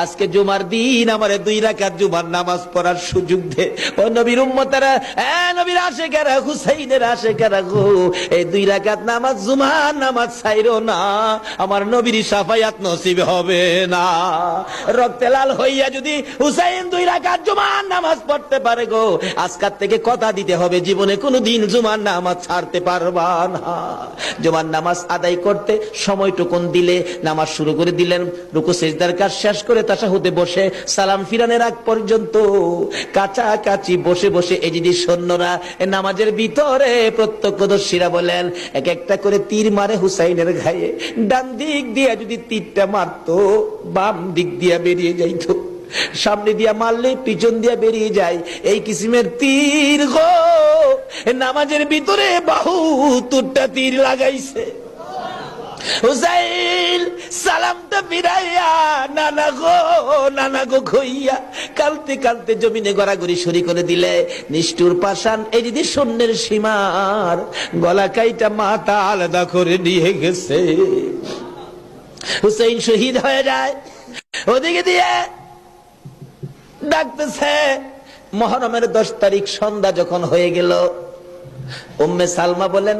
আজকে জুমার দিন আমারে 2 রাকাত জুমার নামাজ পড়ার সুযোগ দে। ও নবীর উম্মতেরা, নবীর আশিকেরা, হুসাইনের আশিকেরা গো, এই 2 রাকাত নামাজ জুমার নামাজ ছাইরো না, আমার নবীর শাফায়াত নসিব হবে না। রক্তে লাল হইয়া যদি হুসাইন 2 রাকাত জুমার নামাজ পড়তে পারে গো, আজকাল থেকে কথা দিতে হবে জীবনে কোনোদিন জুমার নামাজ ছাড়তে পারবা না। জুমার নামাজ আদায় করতে সময়টুকুন দিলে নামাজ শুরু করে দিলেন, রুকু সিজদার কাজ শেষ করে তাশাহুদে বসে সালাম ফিরানের আগ পর্যন্ত কাছাকাছি বসে বসে এই যে সৈন্যরা নামাজের ভিতরে প্রত্যক্ষদর্শীরা বলেন এক একটা করে তীর মারে হুসাইনের গায়ে। ডান দিক দিয়ে যদি তীরটা মারতো, বাম দিক দিয়ে বেরিয়ে যাইতো, সামনে দিয়া মারলে পিছন দিয়া বেরিয়ে যায়, এই কিসিমের তীর গো নামাজের ভিতরে বাহুতুরটা তীর লাগাইছে। হুসাইন সালামটা ফিরাইয়া নানা গো কইয়া কালতে কালতে জমিনে গড়াগড়ি শুরু করে দিলে। নিষ্ঠুর পাষাণ এই যদি সৈন্যের সীমার গলা কাইটা মাথা আলাদা করে নিয়ে গেছে। হুসাইন শহীদ হয়ে যায়। ওদিকে দিয়ে ডাকতেছে। মহরমের 10 তারিখ সন্ধ্যা যখন হয়ে গেল, উম্মে সালমা বলেন